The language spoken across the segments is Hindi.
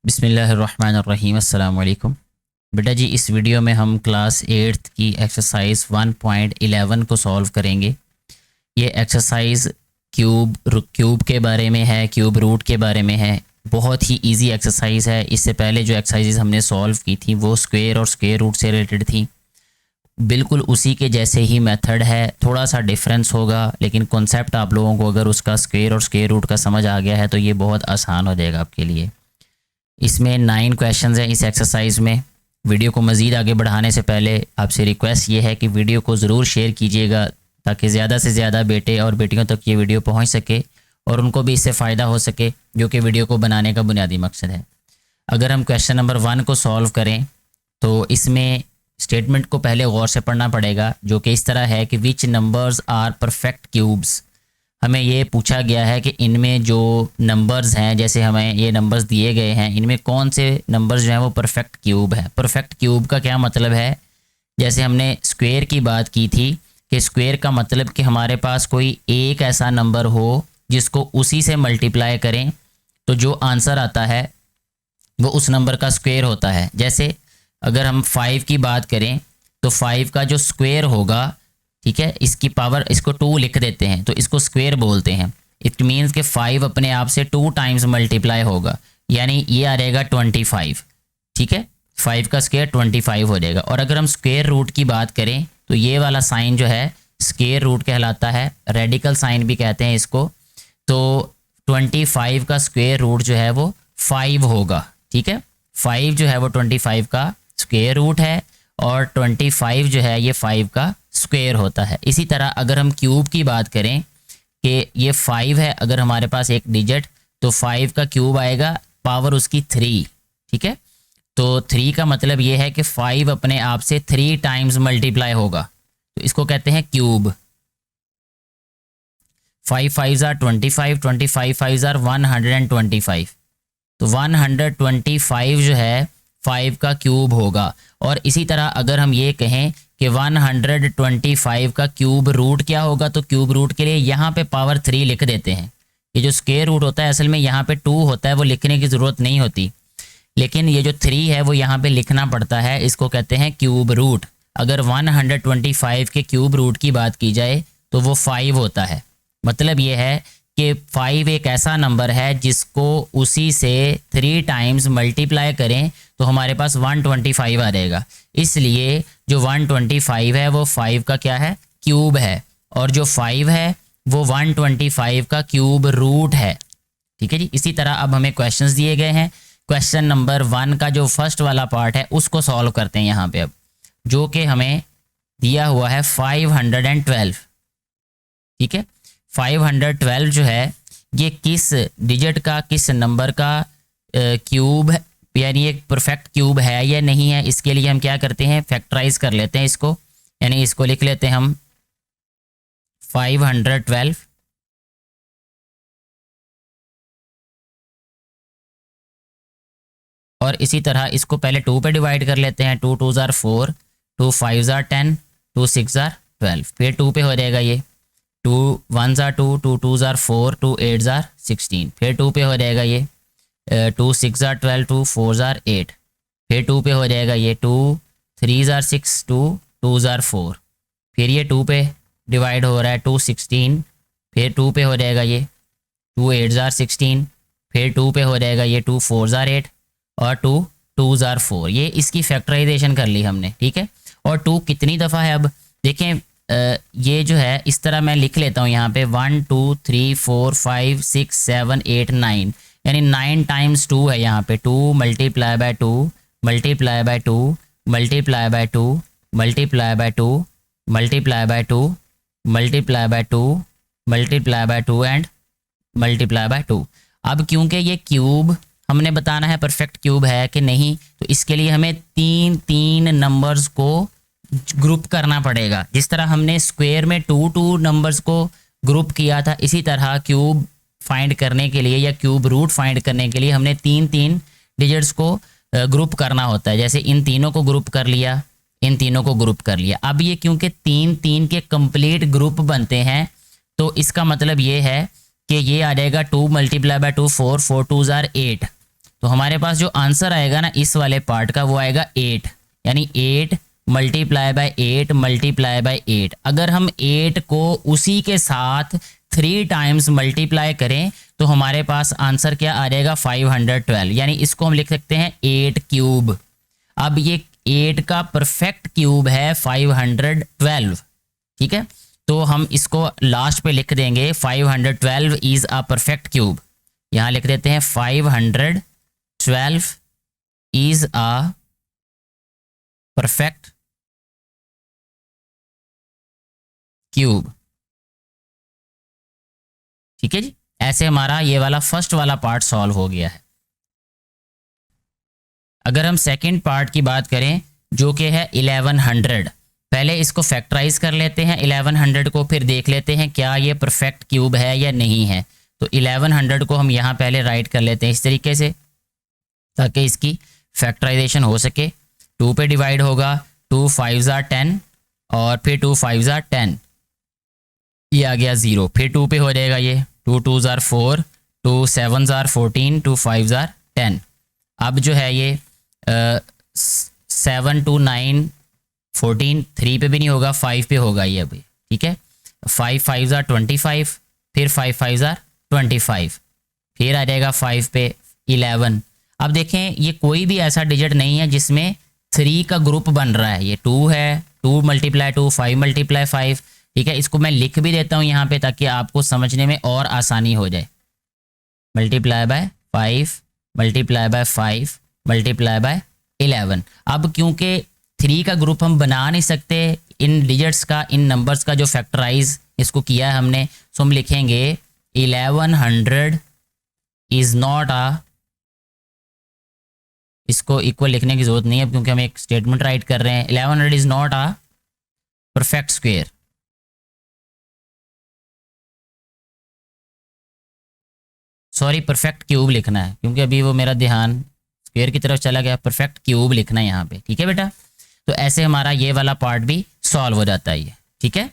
बिस्मिल्लाहिर्रहमानिर्रहीम अस्सलाम वालेकुम। बेटा जी, इस वीडियो में हम क्लास 8th की एक्सरसाइज 1.11 को सॉल्व करेंगे। ये एक्सरसाइज क्यूब के बारे में है, क्यूब रूट के बारे में है। बहुत ही इजी एक्सरसाइज है। इससे पहले जो एक्सरसाइजेज हमने सॉल्व की थी वो स्क्वायर और स्क्वायर रूट से रिलेटेड थी। बिल्कुल उसी के जैसे ही मेथड है, थोड़ा सा डिफरेंस होगा, लेकिन कॉन्सेप्ट आप लोगों को अगर उसका स्क्वायर और स्क्वायर रूट का समझ आ गया है तो ये बहुत आसान हो जाएगा आपके लिए। इसमें 9 क्वेश्चंस हैं इस एक्सरसाइज में। वीडियो को मज़ीद आगे बढ़ाने से पहले आपसे रिक्वेस्ट ये है कि वीडियो को ज़रूर शेयर कीजिएगा ताकि ज़्यादा से ज़्यादा बेटे और बेटियों तक ये वीडियो पहुंच सके और उनको भी इससे फ़ायदा हो सके, जो कि वीडियो को बनाने का बुनियादी मकसद है। अगर हम क्वेश्चन नंबर 1 को सॉल्व करें तो इसमें स्टेटमेंट को पहले गौर से पढ़ना पड़ेगा, जो कि इस तरह है कि विच नंबर्स आर परफेक्ट क्यूब्स। हमें ये पूछा गया है कि इनमें जो नंबर्स हैं, जैसे हमें ये नंबर्स दिए गए हैं, इनमें कौन से नंबर्स जो हैं वो परफेक्ट क्यूब है। परफेक्ट क्यूब का क्या मतलब है? जैसे हमने स्क्वायर की बात की थी कि स्क्वायर का मतलब कि हमारे पास कोई एक ऐसा नंबर हो जिसको उसी से मल्टीप्लाई करें तो जो आंसर आता है वो उस नंबर का स्क्वायर होता है। जैसे अगर हम 5 की बात करें तो 5 का जो स्क्वायर होगा, ठीक है, इसकी पावर, इसको 2 लिख देते हैं तो इसको स्क्वायर बोलते हैं। इट मीन्स कि 5 अपने आप से 2 टाइम्स मल्टीप्लाई होगा, यानी ये आ जाएगा 25। ठीक है, 5 का स्क्वायर 25 हो जाएगा। और अगर हम स्क्वायर रूट की बात करें तो ये वाला साइन जो है स्क्वायर रूट कहलाता है, रेडिकल साइन भी कहते हैं इसको। तो 25 का स्क्वायर रूट जो है वो 5 होगा। ठीक है, 5 जो है वो 25 का स्क्वायर रूट है और 25 जो है ये 5 का स्क्वायर होता है। इसी तरह अगर हम क्यूब की बात करें कि ये 5 है, अगर हमारे पास एक डिजिट, तो 5 का क्यूब आएगा, पावर उसकी 3। ठीक है, तो 3 का मतलब ये है कि 5 अपने आप से 3 टाइम्स मल्टीप्लाई होगा, तो इसको कहते हैं क्यूब। 5 5 ज़ार 25, 25 5 ज़ार 125, तो 125 जो है 5 का क्यूब होगा। और इसी तरह अगर हम ये कहें कि 125 का क्यूब रूट क्या होगा, तो क्यूब रूट के लिए यहाँ पे पावर 3 लिख देते हैं। ये जो स्क्वायर रूट होता है असल में यहाँ पे 2 होता है, वो लिखने की ज़रूरत नहीं होती, लेकिन ये जो 3 है वो यहाँ पे लिखना पड़ता है। इसको कहते हैं क्यूब रूट। अगर 125 के क्यूब रूट की बात की जाए तो वो 5 होता है। मतलब ये है कि 5 एक ऐसा नंबर है जिसको उसी से 3 टाइम्स मल्टीप्लाई करें तो हमारे पास 125 आ जाएगा। इसलिए जो 125 है वो 5 का क्या है? क्यूब है, और जो 5 है वो 125 का क्यूब रूट है। ठीक है जी। इसी तरह अब हमें क्वेश्चंस दिए गए हैं। क्वेश्चन नंबर 1 का जो फर्स्ट वाला पार्ट है उसको सॉल्व करते हैं यहाँ पे अब, जो कि हमें दिया हुआ है 512। ठीक है, 512 जो है ये किस डिजिट का, किस नंबर का क्यूब है, यानी एक परफेक्ट क्यूब है या नहीं है। इसके लिए हम क्या करते हैं, फैक्टराइज कर लेते हैं इसको, यानी इसको लिख लेते हैं हम 512 और इसी तरह इसको पहले 2 पे डिवाइड कर लेते हैं। 2 2 ज़ार 4, 2 5 ज़ार 10, 2 6 ज़ार 12, फिर 2 पे हो जाएगा ये। 2 1 ज़ार 2, 2 2 ज़ार 4, 2 8 ज़ार 16, फिर 2 पे हो जाएगा ये। 2 6 ज़ार 12, 2 4 ज़ार 8, फिर 2 पे हो जाएगा ये। 2 3 ज़ार 6, 2 2 ज़ार 4, फिर ये 2 पे डिवाइड हो रहा है। 2 16, फिर 2 पे हो जाएगा ये। 2 8 ज़ार 16, फिर 2 पे हो जाएगा ये। 2 4 ज़ार 8 और 2 2 ज़ार 4। ये इसकी फैक्टराइजेशन कर ली हमने। ठीक है, और 2 कितनी दफ़ा है अब देखें। ये जो है इस तरह मैं लिख लेता हूँ यहाँ पे 1 2 3 4 5 6 7 8 9, यानी 9 टाइम्स 2 है यहाँ पे। 2 multiply by 2 multiply by 2 multiply by 2 multiply by 2 multiply by 2 multiply by 2 multiply by 2 and multiply by 2। अब क्योंकि ये क्यूब हमने बताना है परफेक्ट क्यूब है कि नहीं, तो इसके लिए हमें 3 नंबर्स को ग्रुप करना पड़ेगा। जिस तरह हमने स्क्वायर में 2 नंबर्स को ग्रुप किया था, इसी तरह क्यूब फाइंड करने के लिए या क्यूब रूट फाइंड करने के लिए हमने 3 डिजिट्स को ग्रुप करना होता है। जैसे इन तीनों को ग्रुप कर लिया, इन तीनों को ग्रुप कर लिया। अब ये क्योंकि 3 के कंप्लीट ग्रुप बनते हैं, तो इसका मतलब ये है कि ये आ जाएगा 2 मल्टीप्लाई बाय 2 4, 4 2 ज़ार 8, तो हमारे पास जो आंसर आएगा ना इस वाले पार्ट का वो आएगा 8, यानी 8 मल्टीप्लाई बाय 8 मल्टीप्लाई बाय 8। अगर हम 8 को उसी के साथ 3 टाइम्स मल्टीप्लाई करें तो हमारे पास आंसर क्या आ जाएगा 512, यानी इसको हम लिख सकते हैं 8 क्यूब। अब ये 8 का परफेक्ट क्यूब है 512, ठीक है। तो हम इसको लास्ट पे लिख देंगे 512 इज अ परफेक्ट क्यूब। यहाँ लिख देते हैं 512 इज अ परफेक्ट क्यूब, ठीक है जी। ऐसे हमारा ये वाला फर्स्ट वाला पार्ट सॉल्व हो गया है। अगर हम सेकंड पार्ट की बात करें जो कि है 1100, पहले इसको फैक्टराइज कर लेते हैं 1100 को, फिर देख लेते हैं क्या ये परफेक्ट क्यूब है या नहीं है। तो 1100 को हम यहाँ पहले राइट कर लेते हैं इस तरीके से ताकि इसकी फैक्टराइजेशन हो सके। 2 पे डिवाइड होगा, 2 5 are 10 और फिर 2 5 are 10, ये आ गया 0, फिर 2 पे हो जाएगा ये 2 2 are 4, 2 7 are 14, 2 5 are 10। अब जो है ये 7 2 9 14, 3 पे भी नहीं होगा, 5 पे होगा ये अभी, ठीक है। 5 5 are 25, फिर 5 5 are 25, फिर आ जाएगा 5 पे 11। अब देखें ये कोई भी ऐसा डिजिट नहीं है जिसमें 3 का ग्रुप बन रहा है, ये 2 है, 2 मल्टीप्लाई 2 5 मल्टीप्लाई 5, ठीक है। इसको मैं लिख भी देता हूँ यहाँ पे ताकि आपको समझने में और आसानी हो जाए। Multiply by 5 multiply by 5 multiply by 11। अब क्योंकि 3 का ग्रुप हम बना नहीं सकते इन डिजिट्स का, इन नंबर्स का जो फैक्टराइज इसको किया है हमने, सो हम लिखेंगे 1100 इज नॉट अ, इसको इक्वल लिखने की जरूरत नहीं है क्योंकि हम एक स्टेटमेंट राइट कर रहे हैं। 1100 is not a perfect square, sorry perfect cube लिखना है क्योंकि अभी वो मेरा ध्यान स्क्वायर की तरफ चला गया। परफेक्ट क्यूब लिखना है यहाँ पे, ठीक है बेटा। तो ऐसे हमारा ये वाला पार्ट भी सॉल्व हो जाता है ये, ठीक है।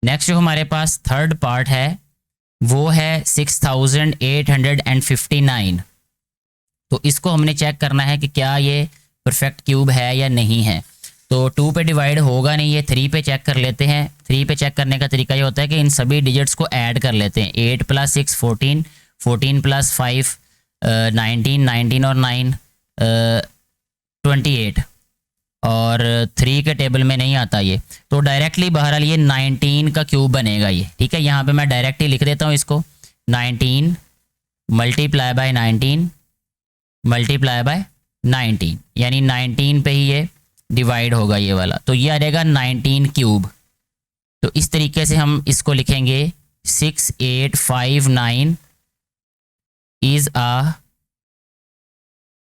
नेक्स्ट जो हमारे पास थर्ड पार्ट है वो है 6859। तो इसको हमने चेक करना है कि क्या ये परफेक्ट क्यूब है या नहीं है। तो 2 पे डिवाइड होगा नहीं, ये 3 पे चेक कर लेते हैं। 3 पे चेक करने का तरीका ये होता है कि इन सभी डिजिट्स को ऐड कर लेते हैं। 8 + 6 14, 14 + 5 19, 19 और 9 28, और 3 के टेबल में नहीं आता ये, तो डायरेक्टली बहरहाल ये 19 का क्यूब बनेगा ये, ठीक है। यहाँ पे मैं डायरेक्टली लिख देता हूँ इसको 19 मल्टीप्लाई बाय 19 मल्टीप्लाई बाय 19, यानी 19 पे ही ये डिवाइड होगा ये वाला, तो ये आ जाएगा 19 क्यूब। तो इस तरीके से हम इसको लिखेंगे 6859 इज अ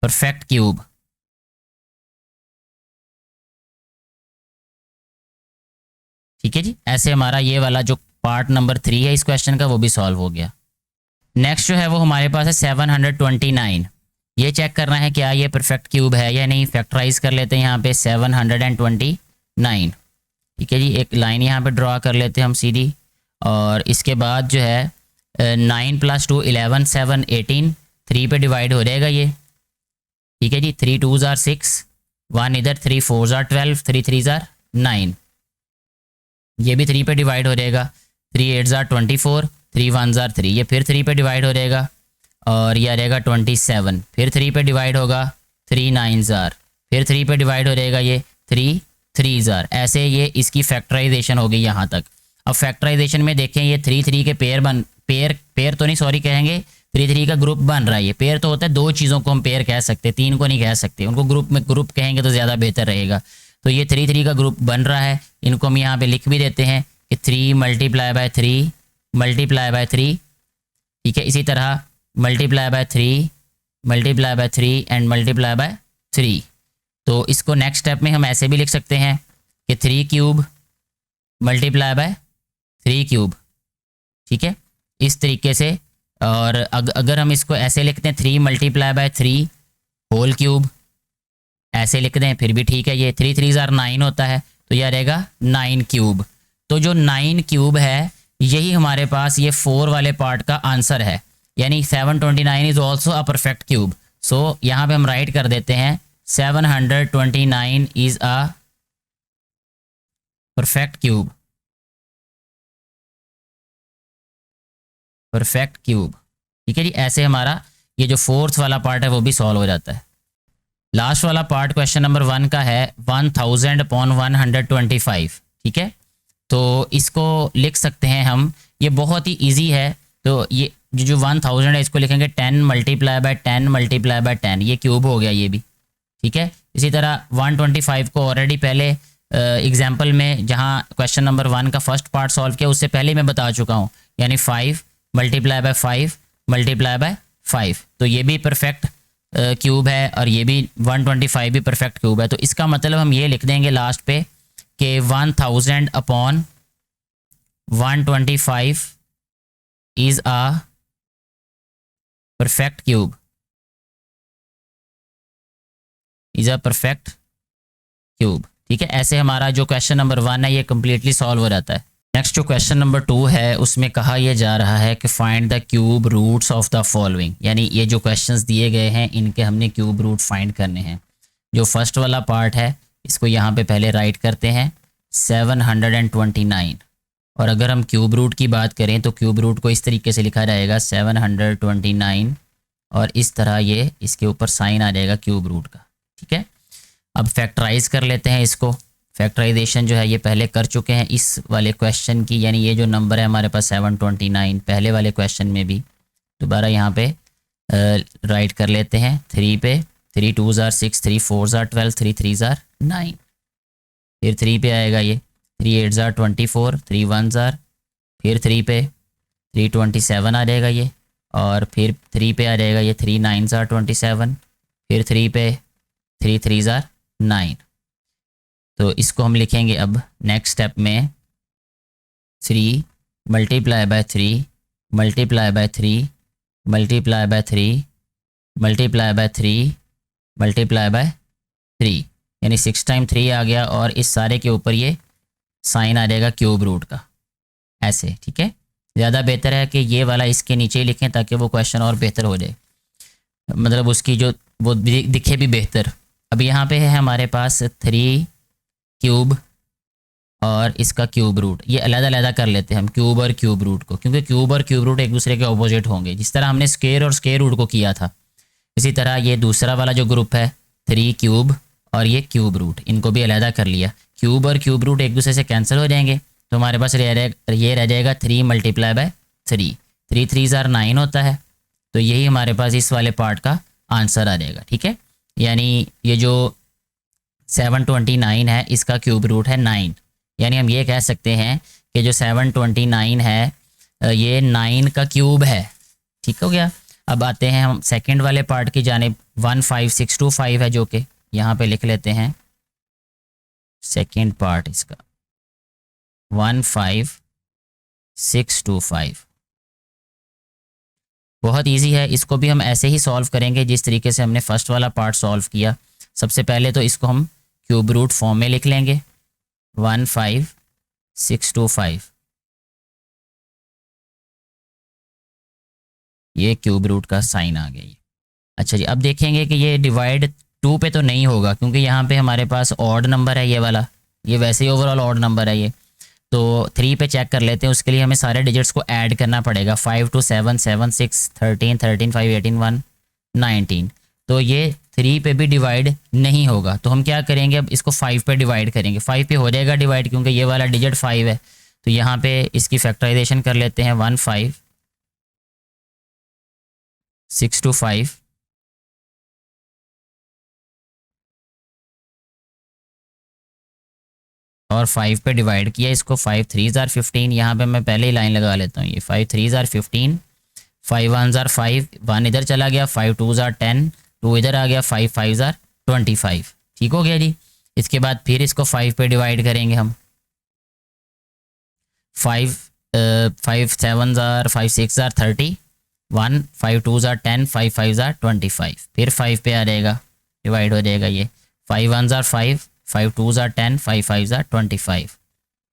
परफेक्ट क्यूब, ठीक है जी। ऐसे हमारा ये वाला जो पार्ट नंबर 3 है इस क्वेश्चन का वो भी सॉल्व हो गया। नेक्स्ट जो है वो हमारे पास है 729। ये चेक करना है क्या ये परफेक्ट क्यूब है या नहीं। फैक्टराइज कर लेते हैं यहाँ पे 729, ठीक है जी। एक लाइन यहाँ पे ड्रॉ कर लेते हैं हम सीधी, और इसके बाद जो है 9 + 2 11 7 18, 3 पे डिवाइड हो जाएगा ये, ठीक है जी। 3 2s are 6, 1 इधर, 3 4s are 12, 3 3s are 9, ये भी 3 पे डिवाइड हो जाएगा। 3 8s are 24, 3 1s are 3, ये फिर 3 पे डिवाइड हो जाएगा, और ये आ जाएगा 27, फिर 3 पे डिवाइड होगा। 3 9s are, फिर 3 पे डिवाइड हो जाएगा ये, 3 3s are। ऐसे ये इसकी फैक्टराइजेशन होगी यहाँ तक। अब फैक्टराइजेशन में देखें ये 3 3 के पेयर तो नहीं, सॉरी कहेंगे 3 3 का ग्रुप बन रहा है। ये पेयर तो होता है, 2 चीज़ों को हम पेयर कह सकते हैं, 3 को नहीं कह सकते, उनको ग्रुप कहेंगे तो ज़्यादा बेहतर रहेगा। तो ये 3 3 का ग्रुप बन रहा है, इनको हम यहाँ पे लिख भी देते हैं कि 3 मल्टीप्लाई बाय 3 मल्टीप्लाई बाय 3, ठीक है। इसी तरह multiply by 3 multiply by 3 and multiply by 3। तो इसको नेक्स्ट स्टेप में हम ऐसे भी लिख सकते हैं कि 3 क्यूब मल्टीप्लाई बाय 3 क्यूब, ठीक है, इस तरीके से। और अगर हम इसको ऐसे लिखते हैं 3 मल्टीप्लाई बाय 3 होल क्यूब, ऐसे लिख दें फिर भी ठीक है। ये 3 3s are 9 होता है, तो यह रहेगा 9 क्यूब। तो जो 9 क्यूब है यही हमारे पास ये 4 वाले पार्ट का आंसर है। यानी 729 is also a perfect cube. So यहाँ पे हम राइट कर देते हैं 729 is a perfect cube, perfect cube. ठीक है जी, ऐसे हमारा ये जो फोर्थ वाला पार्ट है वो भी सॉल्व हो जाता है। लास्ट वाला पार्ट क्वेश्चन नंबर 1 का है 1000 अपॉन 125। ठीक है, तो इसको लिख सकते हैं हम, ये बहुत ही इजी है। तो ये जो 1000 है इसको लिखेंगे 10 मल्टीप्लाई बाय 10 मल्टीप्लाई बाय 10, ये क्यूब हो गया ये भी। ठीक है, इसी तरह 125 को ऑलरेडी पहले एग्जाम्पल में जहाँ क्वेश्चन नंबर 1 का फर्स्ट पार्ट सॉल्व किया उससे पहले मैं बता चुका हूँ, यानी 5 मल्टीप्लाई बाय 5 मल्टीप्लाई बाय 5, तो ये भी परफेक्ट क्यूब है और ये भी 125 भी परफेक्ट क्यूब है। तो इसका मतलब हम ये लिख देंगे लास्ट पे कि 1000 upon 125 is a perfect cube, is a perfect cube. ठीक है, ऐसे हमारा जो क्वेश्चन नंबर 1 है ये कम्प्लीटली सॉल्व हो जाता है। नेक्स्ट जो क्वेश्चन नंबर 2 है उसमें कहा यह जा रहा है कि find the cube roots of the following, यानी ये जो क्वेश्चंस दिए गए हैं इनके हमने क्यूब रूट फाइंड करने हैं। जो फर्स्ट वाला पार्ट है इसको यहाँ पे पहले राइट करते हैं 729, और अगर हम क्यूब रूट की बात करें तो क्यूब रूट को इस तरीके से लिखा जाएगा 729, और इस तरह ये इसके ऊपर साइन आ जाएगा क्यूब रूट का। ठीक है, अब फैक्टराइज कर लेते हैं इसको। फैक्टराइजेशन जो है ये पहले कर चुके हैं इस वाले क्वेश्चन की, यानी ये जो नंबर है हमारे पास 729 पहले वाले क्वेश्चन में भी दोबारा यहाँ पे राइट कर लेते हैं 3 पे। 3 2s are 6, 3 4s are 12, 3 3s are 9, फिर 3 पे आएगा ये 3 8s are 24, 3 1s are, फिर 3 पे 327 आ जाएगा ये, और फिर 3 पे आ जाएगा ये 3 9s are 27, फिर 3 पे 3 3s are 9। तो इसको हम लिखेंगे अब नेक्स्ट स्टेप में 3 multiply by 3 multiply by 3 multiply by 3 multiply by 3 multiply by 3, यानी 6 टाइम 3 आ गया, और इस सारे के ऊपर ये साइन आ जाएगा क्यूब रूट का, ऐसे। ठीक है, ज़्यादा बेहतर है कि ये वाला इसके नीचे ही लिखें ताकि वो क्वेश्चन और बेहतर हो जाए, मतलब उसकी जो वो दिखे भी बेहतर। अब यहाँ पे है हमारे पास 3 क्यूब और इसका क्यूब रूट, ये अलग-अलग कर लेते हैं हम क्यूब और क्यूब रूट को, क्योंकि क्यूब और क्यूब रूट एक दूसरे के ऑपोजिट होंगे। जिस तरह हमने स्क्वायर और स्क्वायर रूट को किया था, इसी तरह ये दूसरा वाला जो ग्रुप है 3 क्यूब और ये क्यूब रूट, इनको भी अलग कर लिया। क्यूब और क्यूब रूट एक दूसरे से कैंसिल हो जाएंगे, तो हमारे पास ये रह जाएगा 3 मल्टीप्लाई बाय 3, 3 3s are 9 होता है। तो यही हमारे पास इस वाले पार्ट का आंसर आ जाएगा। ठीक है, यानी ये जो 729 है इसका क्यूब रूट है 9, यानी हम ये कह सकते हैं कि जो 729 है ये 9 का क्यूब है। ठीक हो गया। अब आते हैं हम सेकंड वाले पार्ट की जानिब, 15625 है जो कि यहाँ पे लिख लेते हैं सेकंड पार्ट इसका 15625। बहुत इजी है, इसको भी हम ऐसे ही सॉल्व करेंगे जिस तरीके से हमने फर्स्ट वाला पार्ट सॉल्व किया। सबसे पहले तो इसको हम क्यूब रूट फॉर्म में लिख लेंगे 15625, ये क्यूब रूट का साइन आ गया ये। अच्छा जी, अब देखेंगे कि ये डिवाइड 2 पे तो नहीं होगा, क्योंकि यहाँ पे हमारे पास ऑड नंबर है ये वाला, ये वैसे ही ओवरऑल ऑड नंबर है ये। तो 3 पे चेक कर लेते हैं, उसके लिए हमें सारे डिजिट्स को ऐड करना पड़ेगा। 5 2 7 7 6 13 13 5 18 1 19, तो ये 3 पे भी डिवाइड नहीं होगा। तो हम क्या करेंगे, अब इसको 5 पे डिवाइड करेंगे। 5 पे हो जाएगा डिवाइड, क्योंकि ये वाला डिजिट 5 है। तो यहाँ पे इसकी फैक्टराइजेशन कर लेते हैं 15625 और 5 पे डिवाइड किया इसको। 5 3s are 15, यहाँ पे मैं पहले ही लाइन लगा लेता हूँ। ये 5 3s are 15, 5 1s are 5, 1 इधर चला गया, 5 2s are 10, 2 इधर आ गया, 5 5s are 25। ठीक हो गया जी। इसके बाद फिर इसको 5 पे डिवाइड करेंगे हम। 5 7s are 5 6 are 30, 1 5 2s are 10, 5 5s are 25, फिर 5 पे आ जाएगा, डिवाइड हो जाएगा ये। 5 1s are 5, 5 2s are 10, 5 5s are 25,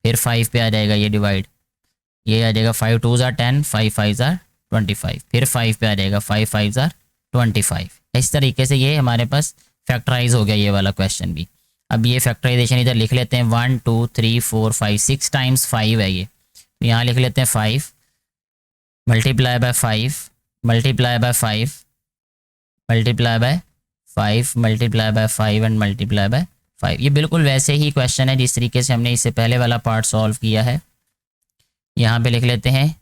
फिर 5 पे आ जाएगा ये डिवाइड, ये आ जाएगा 5 2s are 10, 5 5s are 25, फिर 5 पे आ जाएगा, 5 5 आर 25। इस तरीके से ये हमारे पास फैक्टराइज हो गया ये वाला क्वेश्चन भी। अब ये फैक्टराइजेशन इधर लिख लेते हैं, 1 2 3 4 5, 6 टाइम्स 5 है ये, तो यहाँ लिख लेते हैं 5 multiply by 5 multiply by 5 multiply by 5 multiply by 5 and multiply by 5। ये बिल्कुल वैसे ही क्वेश्चन है जिस तरीके से हमने इससे पहले वाला पार्ट सॉल्व किया है। यहाँ पे लिख लेते हैं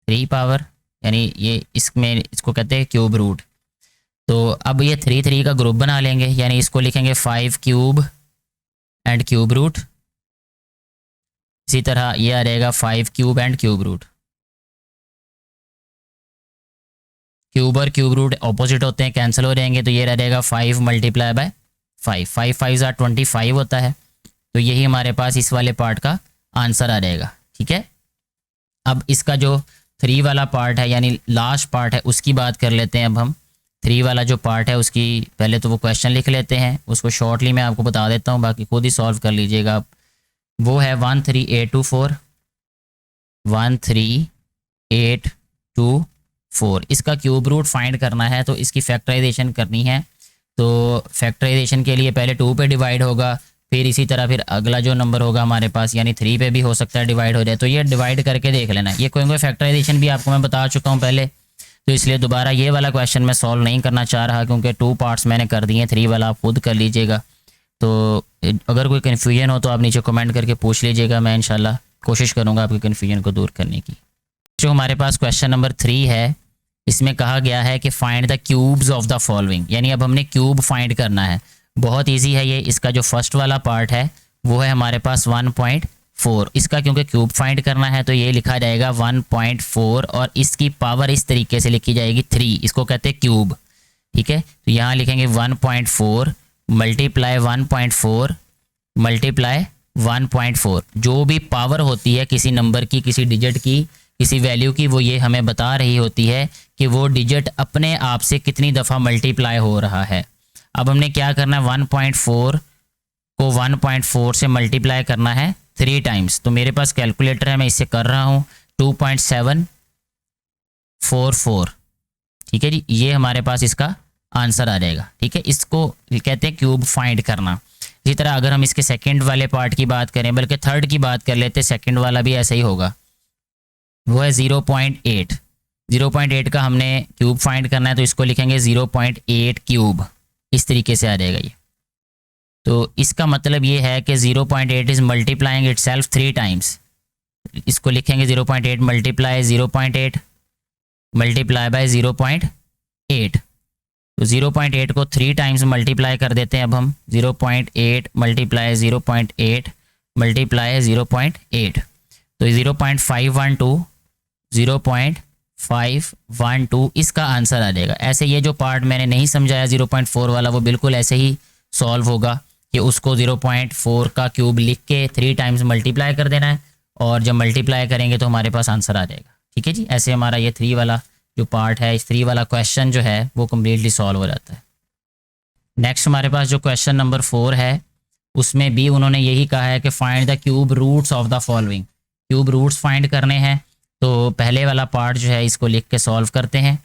3 पावर, यानी ये इसमें इसको कहते हैं क्यूब रूट। तो अब ये 3 3 का ग्रुप बना लेंगे, यानी इसको लिखेंगे 5 क्यूब एंड क्यूब रूट। इसी तरह ये आ जाएगा 5 cube and cube root. Cube और क्यूब रूट ऑपोजिट होते हैं, कैंसिल हो जाएंगे, तो ये रह जाएगा 5 मल्टीप्लाई बाय 5, 5 5 आर 25 होता है। तो यही हमारे पास इस वाले पार्ट का आंसर आ जाएगा। ठीक है, अब इसका जो 3 वाला पार्ट है यानी लास्ट पार्ट है उसकी बात कर लेते हैं। अब हम 3 वाला जो पार्ट है उसकी पहले तो वो क्वेश्चन लिख लेते हैं, उसको शॉर्टली मैं आपको बता देता हूँ, बाकी खुद ही सॉल्व कर लीजिएगा आप। वो है 13824 13824। इसका क्यूब रूट फाइंड करना है, तो इसकी फैक्टराइजेशन करनी है। तो फैक्टराइजेशन के लिए पहले 2 पे डिवाइड होगा, फिर इसी तरह फिर अगला जो नंबर होगा हमारे पास यानी 3 पे भी हो सकता है डिवाइड हो जाए, तो ये डिवाइड करके देख लेना। ये कोई फैक्टराइजेशन भी आपको मैं बता चुका हूँ पहले, तो इसलिए दोबारा ये वाला क्वेश्चन मैं सॉल्व नहीं करना चाह रहा, क्योंकि 2 पार्ट्स मैंने कर दिए, 3 वाला आप खुद कर लीजिएगा। तो अगर कोई कन्फ्यूजन हो तो आप नीचे कमेंट करके पूछ लीजिएगा, मैं इंशाल्लाह कोशिश करूँगा आपके कन्फ्यूजन को दूर करने की। जो हमारे पास क्वेश्चन नंबर 3 है, इसमें कहा गया है कि find the cubes of the following, यानी अब हमने क्यूब फाइंड करना है। बहुत ईजी है ये। इसका जो फर्स्ट वाला पार्ट है वो है हमारे पास 1.4। इसका क्योंकि क्यूब फाइंड करना है तो ये लिखा जाएगा 1.4 और इसकी पावर इस तरीके से लिखी जाएगी 3, इसको कहते हैं क्यूब। ठीक है, तो यहाँ लिखेंगे 1.4 मल्टीप्लाई 1.4 मल्टीप्लाई 1.4। जो भी पावर होती है किसी नंबर की, किसी डिजिट की, किसी वैल्यू की, वो ये हमें बता रही होती है कि वो डिजिट अपने आप से कितनी दफ़ा मल्टीप्लाई हो रहा है। अब हमने क्या करना है, 1.4 को 1.4 से मल्टीप्लाई करना है 3 टाइम्स। तो मेरे पास कैलकुलेटर है, मैं इससे कर रहा हूँ 2.744। ठीक है जी, ये हमारे पास इसका आंसर आ जाएगा। ठीक है, इसको कहते हैं क्यूब फाइंड करना। इसी तरह अगर हम इसके सेकंड वाले पार्ट की बात करें, बल्कि थर्ड की बात कर लेते, सेकंड वाला भी ऐसा ही होगा। वो है 0.8। 0.8 का हमने क्यूब फाइंड करना है, तो इसको लिखेंगे 0.8 क्यूब। इस तरीके से आ जाएगा ये। तो इसका मतलब ये है कि 0.8 इज़ मल्टीप्लाइंग इटसेल्फ 3 टाइम्स। इसको लिखेंगे 0.8 मल्टीप्लाई 0.8 मल्टीप्लाई बाय 0.8। तो 0.8 को 3 टाइम्स मल्टीप्लाई कर देते हैं। अब हम 0.8 मल्टीप्लाई 0.8 मल्टीप्लाई 0.8, तो 0.512 0.512 इसका आंसर आ जाएगा। ऐसे ये जो पार्ट मैंने नहीं समझाया 0.4 वाला, वो बिल्कुल ऐसे ही सॉल्व होगा कि उसको 0.4 का क्यूब लिख के 3 टाइम्स मल्टीप्लाई कर देना है, और जब मल्टीप्लाई करेंगे तो हमारे पास आंसर आ जाएगा। ठीक है जी, ऐसे हमारा ये 3 वाला जो पार्ट है, इस 3 वाला क्वेश्चन जो है वो कम्प्लीटली सॉल्व हो जाता है। नेक्स्ट हमारे पास जो क्वेश्चन नंबर 4 है, उसमें भी उन्होंने यही कहा है कि find the cube roots of the following. Cube roots find करने हैं, तो पहले वाला पार्ट जो है इसको लिख के सॉल्व करते हैं।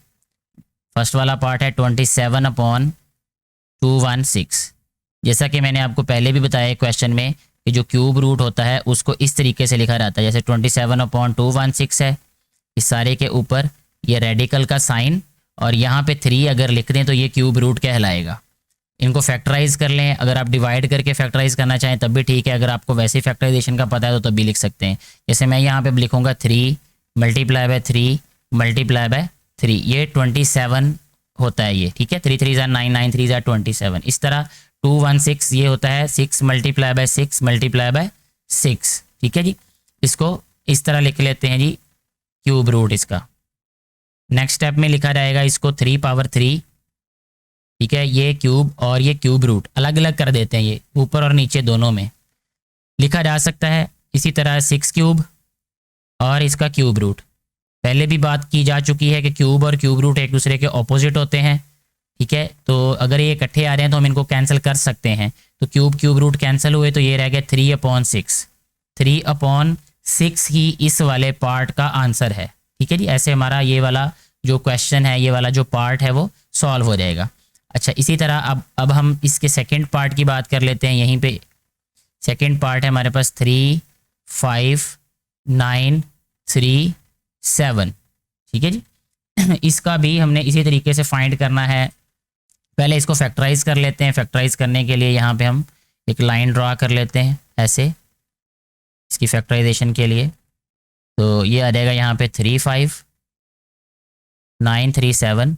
फर्स्ट वाला पार्ट है 27/216। जैसा कि मैंने आपको पहले भी बताया क्वेश्चन में कि जो क्यूब रूट होता है उसको इस तरीके से लिखा जाता है, जैसे 27/216 है, इस सारे के ऊपर ये रेडिकल का साइन और यहाँ पे 3 अगर लिख दें तो ये क्यूब रूट कहलाएगा। इनको फैक्टराइज कर लें, अगर आप डिवाइड करके फैक्टराइज करना चाहें तब भी ठीक है, अगर आपको वैसे ही फैक्टराइजेशन का पता है तो तब भी लिख सकते हैं। जैसे मैं यहाँ पे लिखूँगा 3 मल्टीप्लाई बाय 3 मल्टीप्लाई बाय 3, ये 27 होता है ये। ठीक है, 3 3 9 9 3 27। इस तरह 216 ये होता है 6 मल्टीप्लाई बाय 6 मल्टीप्लाई बाय 6। ठीक है जी, इसको इस तरह लिख लेते हैं जी क्यूब रूट इसका। नेक्स्ट स्टेप में लिखा जाएगा इसको 3 पावर 3। ठीक है, ये क्यूब और ये क्यूब रूट अलग अलग कर देते हैं, ये ऊपर और नीचे दोनों में लिखा जा सकता है। इसी तरह 6 क्यूब और इसका क्यूब रूट। पहले भी बात की जा चुकी है कि क्यूब और क्यूब रूट एक दूसरे के ऑपोजिट होते हैं। ठीक है, तो अगर ये इकट्ठे आ रहे हैं तो हम इनको कैंसिल कर सकते हैं। तो क्यूब क्यूब रूट कैंसिल हुए तो ये रह गया 3/6। 3/6 ही इस वाले पार्ट का आंसर है। ठीक है जी, ऐसे हमारा ये वाला जो क्वेश्चन है, ये वाला जो पार्ट है वो सॉल्व हो जाएगा। अच्छा, इसी तरह अब हम इसके सेकंड पार्ट की बात कर लेते हैं। यहीं पे सेकंड पार्ट है हमारे पास 3, 5, 9, 3, 7। ठीक है जी। इसका भी हमने इसी तरीके से फाइंड करना है। पहले इसको फैक्टराइज कर लेते हैं। फैक्टराइज करने के लिए यहाँ पे हम एक लाइन ड्रा कर लेते हैं ऐसे, इसकी फैक्टराइजेशन के लिए। तो ये आ जाएगा यहाँ पे 3, 5, 9, 3, 7।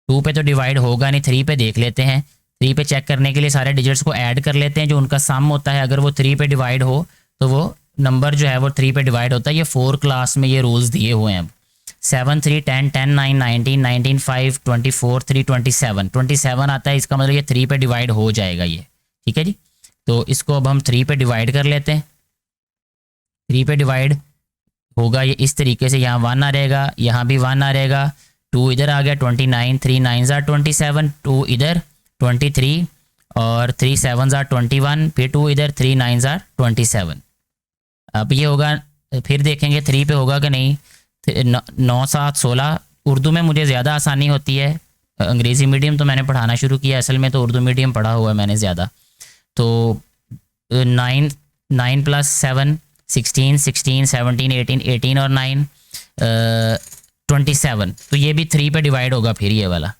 2 पे तो डिवाइड होगा नहीं, 3 पे देख लेते हैं। 3 पे चेक करने के लिए सारे डिजिट्स को ऐड कर लेते हैं, जो उनका सम होता है अगर वो 3 पे डिवाइड हो तो वो नंबर जो है वो 3 पे डिवाइड होता है। ये 4 क्लास में ये रूल्स दिए हुए हैं। 7, 3, 10, 10, 9, 19, 19, 5, 24, 3, 27। 27 आता है, इसका मतलब ये 3 पे डिवाइड हो जाएगा ये। ठीक है जी। तो इसको अब हम 3 पे डिवाइड कर लेते हैं। 3 पे डिवाइड होगा ये इस तरीके से, यहाँ 1 आ रहेगा, यहाँ भी 1 आ रहेगा, 2 इधर आ गया 29, 3 9 27, 2 इधर 23 और 3 7 21, फिर 2 इधर 3 9 27। अब ये होगा, फिर देखेंगे 3 पे होगा कि नहीं। 9 7 16। उर्दू में मुझे ज़्यादा आसानी होती है, अंग्रेज़ी मीडियम तो मैंने पढ़ाना शुरू किया, असल में तो उर्दू मीडियम पढ़ा हुआ है मैंने ज़्यादा। तो 9 9 + 7 16, 16 17 18, 18 और 9 27। तो ये भी 3 पे डिवाइड होगा। फिर ये वाला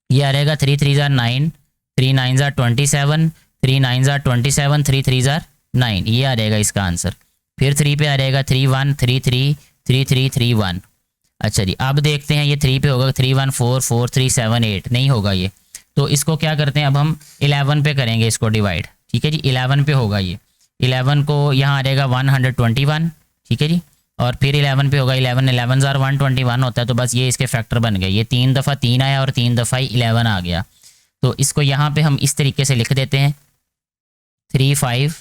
ये आ रहेगा 3 3 9, 3 9 27, 3 9 27, 3 3 9। ये आ रहेगा इसका आंसर। फिर 3 पे आ रहेगा 3 1 3 3 3 3 3 1। अच्छा जी, अब देखते हैं ये 3 पे होगा 3 1 4 4 3 7 8। नहीं होगा ये, तो इसको क्या करते हैं, अब हम 11 पे करेंगे इसको डिवाइड। ठीक है जी, 11 पे होगा ये। 11 को यहाँ आ जाएगा 121। ठीक है जी। और फिर 11 पे होगा 11 11 121 होता है, तो बस ये इसके फैक्टर बन गए। ये 3 दफ़ा 3 आया और 3 दफ़ा 11 आ गया। तो इसको यहाँ पे हम इस तरीके से लिख देते हैं 3 5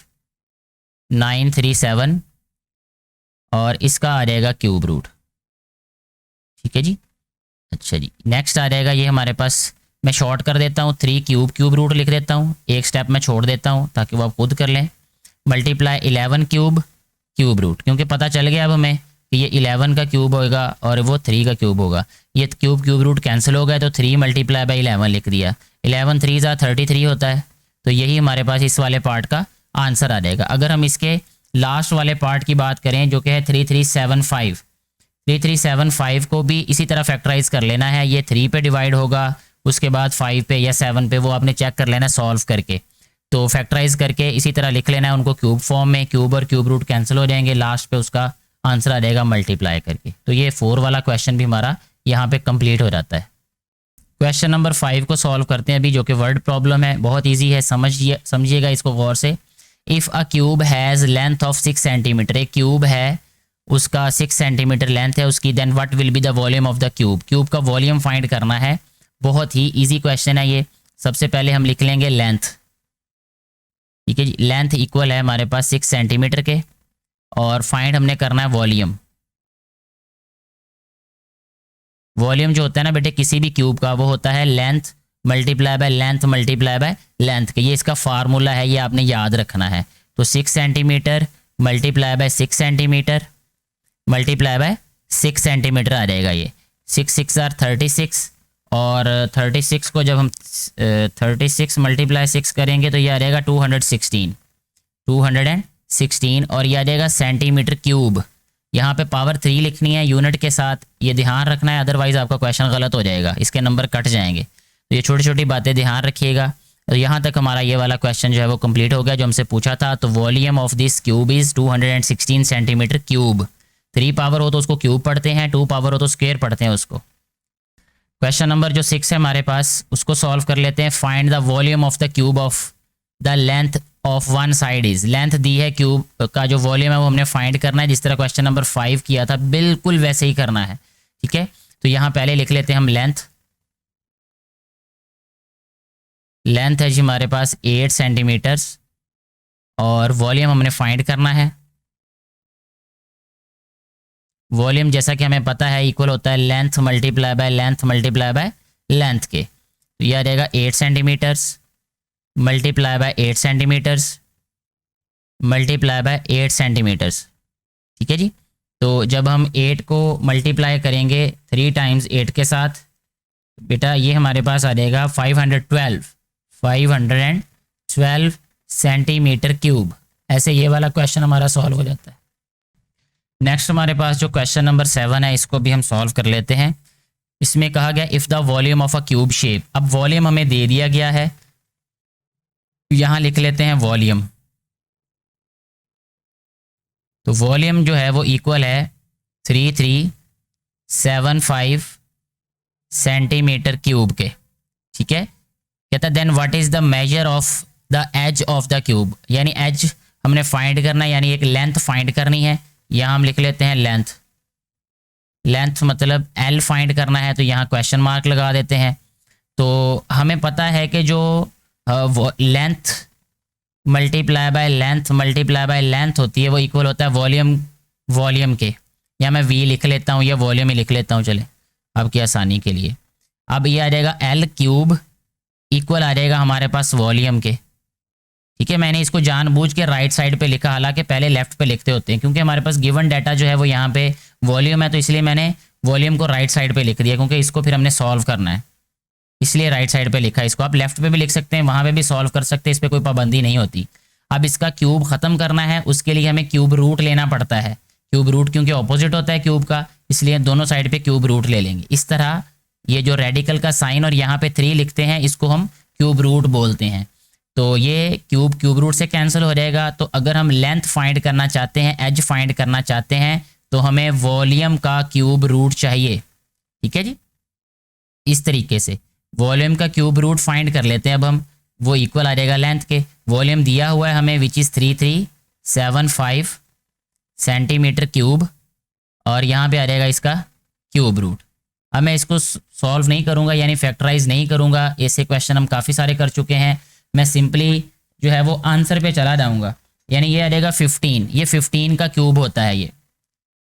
9 3 7 और इसका आ जाएगा क्यूब रूट। ठीक है जी। अच्छा जी, नेक्स्ट आ जाएगा ये हमारे पास, मैं शॉर्ट कर देता हूँ, 3 क्यूब रूट लिख देता हूँ। एक स्टेप मैं छोड़ देता हूँ ताकि वो आप खुद कर लें। मल्टीप्लाई 11 क्यूब रूट, क्योंकि पता चल गया अब हमें कि ये 11 का क्यूब होगा और वो 3 का क्यूब होगा। ये क्यूब रूट कैंसिल हो गया, तो 3 × 11 लिख दिया। 11 3 33 होता है। तो यही हमारे पास इस वाले पार्ट का आंसर आ जाएगा। अगर हम इसके लास्ट वाले पार्ट की बात करें जो कि है 3375, 3375 को भी इसी तरह फैक्टराइज कर लेना है। ये 3 पे डिवाइड होगा, उसके बाद 5 पे या 7 पे, वो आपने चेक कर लेना सॉल्व करके। तो फैक्टराइज करके इसी तरह लिख लेना है उनको क्यूब फॉर्म में। क्यूब और क्यूब रूट कैंसिल हो जाएंगे, लास्ट पे उसका आंसर आ जाएगा मल्टीप्लाई करके। तो ये 4 वाला क्वेश्चन भी हमारा यहाँ पे कंप्लीट हो जाता है। क्वेश्चन नंबर 5 को सॉल्व करते हैं अभी, जो कि वर्ड प्रॉब्लम है। बहुत ईजी है, समझिएगा इसको गौर से। If a cube has length of 6 centimetre, एक क्यूब है उसका 6 सेंटीमीटर लेंथ है उसकी, then what will be the volume of the cube. Cube का वॉल्यूम फाइंड करना है। बहुत ही ईजी क्वेश्चन है ये। सबसे पहले हम लिख लेंगे लेंथ। ठीक है जी, लेंथ इक्वल है हमारे पास 6 सेंटीमीटर के, और फाइंड हमने करना है वॉल्यूम। वॉल्यूम जो होता है ना बेटे किसी भी क्यूब का, वो होता है length multiply by length multiply by length के। ये इसका फार्मूला है, ये आपने याद रखना है। तो 6 centimetre multiply by 6 centimetre multiply by 6 centimetre आ जाएगा ये। 6 6 36, और 36 को जब हम 36 × 6 करेंगे तो ये आ जाएगा 216, और ये आ जाएगा सेंटीमीटर क्यूब। यहाँ पे पावर 3 लिखनी है यूनिट के साथ, ये ध्यान रखना है, अदरवाइज़ आपका क्वेश्चन गलत हो जाएगा, इसके नंबर कट जाएंगे। तो ये छोटी छोटी बातें ध्यान रखिएगा। तो यहाँ तक हमारा ये वाला क्वेश्चन जो है वो कंप्लीट हो गया जो हमसे पूछा था। तो volume of this cube is 216 centimetre cube. 3 power हो तो उसको क्यूब पढ़ते हैं, 2 पावर हो तो स्क्वायर पढ़ते हैं उसको। क्वेश्चन नंबर जो 6 है हमारे पास, उसको सॉल्व कर लेते हैं। Find the volume of the cube of the length of one side is. Length दी है क्यूब का, जो वॉल्यूम है वो हमने फाइंड करना है, जिस तरह क्वेश्चन नंबर 5 किया था बिल्कुल वैसे ही करना है। ठीक है, तो यहाँ पहले लिख लेते हैं हम लेंथ। लेंथ है जी हमारे पास 8 सेंटीमीटर्स, और वॉल्यूम हमने फाइंड करना है। वॉल्यूम जैसा कि हमें पता है इक्वल होता है length multiply by length multiply by length के। तो यह आ जाएगा 8 centimetres multiply by 8 centimetres multiply by 8 centimetres. ठीक है जी, तो जब हम 8 को मल्टीप्लाई करेंगे 3 टाइम्स 8 के साथ, बेटा ये हमारे पास आ जाएगा 512 सेंटीमीटर क्यूब। ऐसे ये वाला क्वेश्चन हमारा सॉल्व हो जाता है। नेक्स्ट हमारे पास जो क्वेश्चन नंबर 7 है, इसको भी हम सॉल्व कर लेते हैं। इसमें कहा गया if the volume of a cube shape. अब वॉल्यूम हमें दे दिया गया है, यहाँ लिख लेते हैं वॉल्यूम। तो वॉल्यूम जो है वो इक्वल है 3375 सेंटीमीटर क्यूब के, ठीक है। कहता है then what is the measure of the edge of the cube, यानी एज हमने फाइंड करना है, यानी एक लेंथ फाइंड करनी है। यहाँ हम लिख लेते हैं लेंथ। लेंथ मतलब एल फाइंड करना है, तो यहाँ क्वेश्चन मार्क लगा देते हैं। तो हमें पता है कि जो लेंथ मल्टीप्लाई बाय लेंथ होती है वो इक्वल होता है वॉल्यूम के। या मैं वी लिख लेता हूँ या वॉल्यूम ही लिख लेता हूँ, चले आपकी आसानी के लिए। अब ये आ जाएगा एल क्यूब इक्वल आ जाएगा हमारे पास वॉल्यूम के, ठीक है। मैंने इसको जानबूझ के राइट साइड पे लिखा, हालांकि पहले लेफ्ट पे लिखते होते हैं, क्योंकि हमारे पास गिवन डाटा जो है वो यहाँ पे वॉल्यूम है, तो इसलिए मैंने वॉल्यूम को राइट साइड पे लिख दिया, क्योंकि इसको फिर हमने सॉल्व करना है, इसलिए राइट साइड पे लिखा है। इसको आप लेफ्ट पे भी लिख सकते हैं, वहाँ पे भी सॉल्व कर सकते हैं, इस पर कोई पाबंदी नहीं होती। अब इसका क्यूब ख़त्म करना है, उसके लिए हमें क्यूब रूट लेना पड़ता है। क्यूब रूट क्योंकि ऑपोजिट होता है क्यूब का, इसलिए दोनों साइड पे क्यूब रूट ले लेंगे। इस तरह ये जो रेडिकल का साइन और यहाँ पे 3 लिखते हैं, इसको हम क्यूब रूट बोलते हैं। तो ये क्यूब रूट से कैंसिल हो जाएगा। तो अगर हम लेंथ फाइंड करना चाहते हैं, एज फाइंड करना चाहते हैं, तो हमें वॉल्यूम का क्यूब रूट चाहिए, ठीक है जी। इस तरीके से वॉल्यूम का क्यूब रूट फाइंड कर लेते हैं अब हम, वो इक्वल आ जाएगा लेंथ के। वॉल्यूम दिया हुआ है हमें विच इज़ 3375 सेंटीमीटर क्यूब, और यहाँ पे आ जाएगा इसका क्यूब रूट। अब मैं इसको सॉल्व नहीं करूँगा, यानी फैक्टराइज नहीं करूँगा, ऐसे क्वेश्चन हम काफ़ी सारे कर चुके हैं। मैं सिंपली जो है वो आंसर पे चला जाऊँगा, यानी ये आ जाएगा 15। ये 15 का क्यूब होता है ये।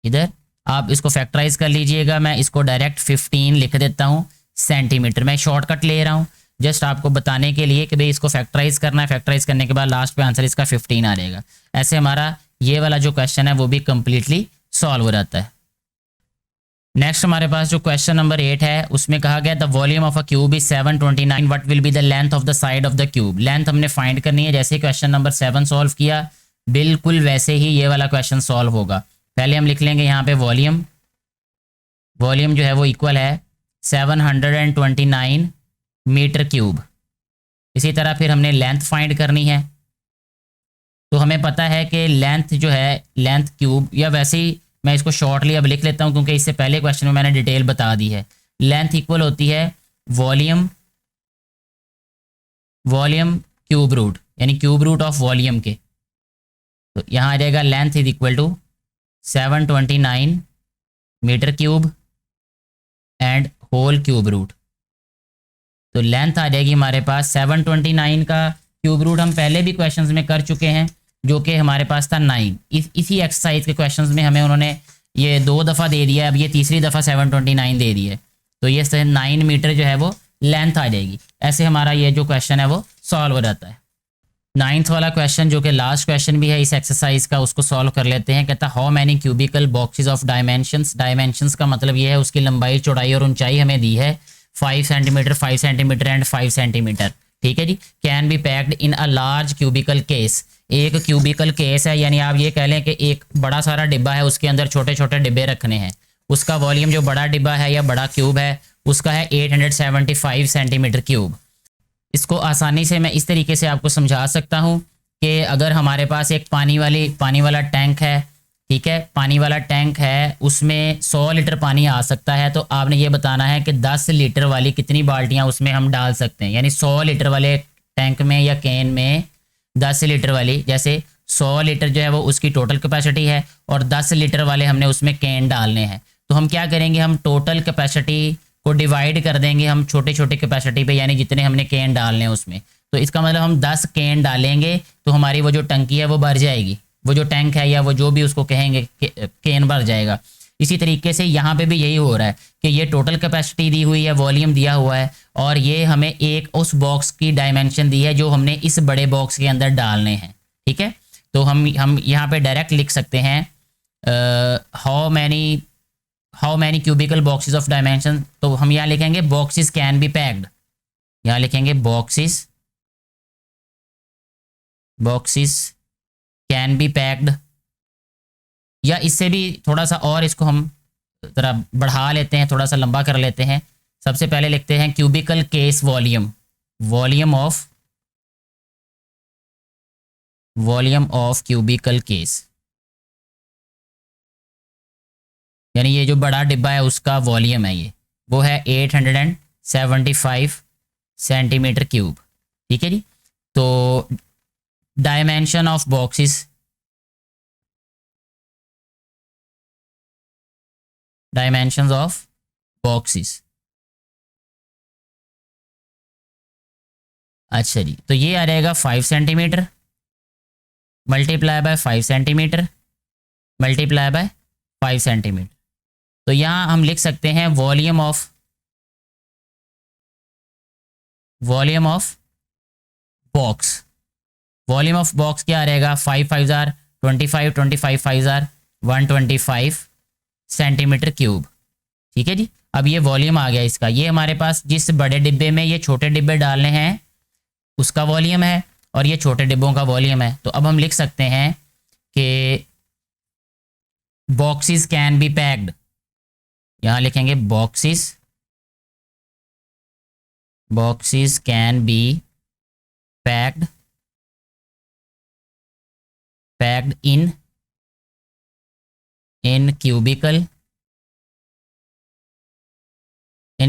इधर आप इसको फैक्टराइज कर लीजिएगा, मैं इसको डायरेक्ट 15 लिख देता हूँ सेंटीमीटर। मैं शॉर्टकट ले रहा हूँ जस्ट आपको बताने के लिए कि भाई इसको फैक्टराइज करना है। फैक्टराइज करने के बाद लास्ट पे आंसर इसका 15 आ जाएगा। ऐसे हमारा ये वाला जो क्वेश्चन है वो भी कम्प्लीटली सॉल्व हो जाता है। नेक्स्ट हमारे पास जो क्वेश्चन नंबर 8 है, उसमें कहा गया the volume of a cube is 729, what will be the length of the side of the cube. Length हमने फाइंड करनी है। जैसे क्वेश्चन नंबर 7 सॉल्व किया, बिल्कुल वैसे ही ये वाला क्वेश्चन सॉल्व होगा। पहले हम लिख लेंगे यहाँ पे वॉल्यूम जो है वो इक्वल है 729 मीटर क्यूब। इसी तरह फिर हमने लेंथ फाइंड करनी है। तो हमें पता है कि लेंथ जो है, लेंथ क्यूब, या वैसे ही मैं इसको शॉर्टली अब लिख लेता हूँ क्योंकि इससे पहले क्वेश्चन में मैंने डिटेल बता दी है। लेंथ इक्वल होती है वॉल्यूम क्यूब रूट, यानी क्यूब रूट ऑफ वॉल्यूम के। तो यहाँ आ जाएगा length is equal to 729 metre cube and whole cube root. तो लेंथ आ जाएगी हमारे पास 729 का क्यूब रूट हम पहले भी क्वेश्चंस में कर चुके हैं, जो कि हमारे पास था 9। इसी एक्सरसाइज के क्वेश्चंस में हमें उन्होंने ये 2 दफ़ा दे दिया है, अब ये तीसरी दफ़ा 729 दे दी है। तो ये 9 मीटर जो है वो लेंथ आ जाएगी। ऐसे हमारा ये जो क्वेश्चन है वो सॉल्व हो जाता है। 9th वाला क्वेश्चन जो कि लास्ट क्वेश्चन भी है इस एक्सरसाइज का, उसको सॉल्व कर लेते हैं। कहता how many cubical boxes of dimensions. Dimensions का मतलब ये है उसकी लंबाई, चौड़ाई और ऊंचाई हमें दी है 5 सेंटीमीटर, 5 सेंटीमीटर एंड 5 सेंटीमीटर, ठीक है जी। Can be packed in a large cubical case. एक क्यूबिकल केस है, यानी आप ये कह लें कि एक बड़ा सारा डिब्बा है, उसके अंदर छोटे छोटे डिब्बे रखने हैं। उसका वॉल्यूम जो बड़ा डिब्बा है या बड़ा क्यूब है उसका है 875 सेंटीमीटर क्यूब। इसको आसानी से मैं इस तरीके से आपको समझा सकता हूँ कि अगर हमारे पास एक पानी वाला टैंक है, ठीक है, पानी वाला टैंक है, उसमें 100 लीटर पानी आ सकता है। तो आपने ये बताना है कि 10 लीटर वाली कितनी बाल्टियाँ उसमें हम डाल सकते हैं। यानी 100 लीटर वाले टैंक में या कैन में 10 लीटर वाली, जैसे 100 लीटर जो है वो उसकी टोटल कैपेसिटी है और 10 लीटर वाले हमने उसमें कैन डालने हैं। तो हम क्या करेंगे, हम टोटल कैपेसिटी को डिवाइड कर देंगे हम छोटे छोटे कैपेसिटी पे, यानी जितने हमने कैन डालने हैं उसमें। तो इसका मतलब हम 10 कैन डालेंगे तो हमारी वो जो टंकी है वो भर जाएगी, वो जो टैंक है या वो जो भी उसको कहेंगे कैन भर जाएगा। इसी तरीके से यहाँ पे भी यही हो रहा है कि ये टोटल कैपेसिटी दी हुई है, वॉल्यूम दिया हुआ है, और ये हमें एक उस बॉक्स की डायमेंशन दी है जो हमने इस बड़े बॉक्स के अंदर डालने हैं, ठीक है। तो हम यहाँ पे डायरेक्ट लिख सकते हैं how many cubical boxes of dimension, तो हम यहाँ लिखेंगे बॉक्सेस कैन बी पैक्ड, यहाँ लिखेंगे बॉक्सेस कैन बी पैक्ड, या इससे भी थोड़ा सा और इसको हम ज़रा बढ़ा लेते हैं, थोड़ा सा लंबा कर लेते हैं। सबसे पहले लिखते हैं cubical case volume, volume of cubical case, यानी ये जो बड़ा डिब्बा है उसका वॉल्यूम है, ये वो है 875 सेंटीमीटर क्यूब। ठीक है जी। तो dimension of boxes, dimensions of boxes, अच्छा जी, तो ये आ जाएगा 5 centimetre multiply bye 5 centimetre multiply bye 5 centimetre. तो यहाँ हम लिख सकते हैं volume of box, volume of box क्या आ रहेगा, 5 5 जार 25, 25 5 जार 125 सेंटीमीटर क्यूब। ठीक है जी। अब ये वॉल्यूम आ गया इसका, ये हमारे पास जिस बड़े डिब्बे में ये छोटे डिब्बे डालने हैं उसका वॉल्यूम है, और ये छोटे डिब्बों का वॉल्यूम है। तो अब हम लिख सकते हैं कि बॉक्सेस कैन बी पैक्ड, यहाँ लिखेंगे boxes can be packed in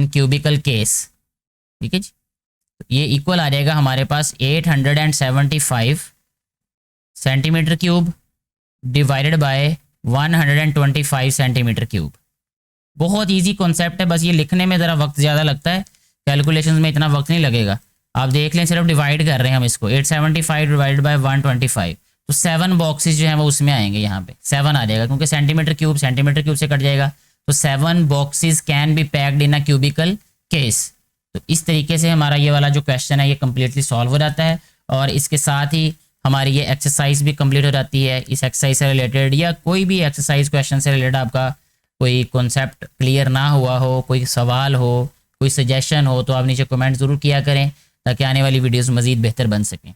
cubical case. ठीक है जी। ये इक्वल आ जाएगा हमारे पास 875 centimetre cube divided by 125 centimetre cube. बहुत इजी कॉन्सेप्ट है, बस ये लिखने में ज़रा वक्त ज़्यादा लगता है, कैलकुलेशंस में इतना वक्त नहीं लगेगा। आप देख लें, सिर्फ डिवाइड कर रहे हैं हम इसको, 875 डिवाइडेड बाय 125, तो 7 बॉक्सेस जो हैं वो उसमें आएंगे, यहाँ पे 7 आ जाएगा, क्योंकि सेंटीमीटर क्यूब से कट जाएगा। तो 7 boxes can be packed in a cubical case. तो इस तरीके से हमारा ये वाला जो क्वेश्चन है ये कम्प्लीटली सॉल्व हो जाता है, और इसके साथ ही हमारी ये एक्सरसाइज भी कंप्लीट हो जाती है। इस एक्सरसाइज से रिलेटेड या कोई भी एक्सरसाइज क्वेश्चन से रिलेटेड आपका कोई कॉन्सेप्ट क्लियर ना हुआ हो, कोई सवाल हो, कोई सजेशन हो, तो आप नीचे कमेंट ज़रूर किया करें ताकि आने वाली वीडियोस मज़ीद बेहतर बन सकें।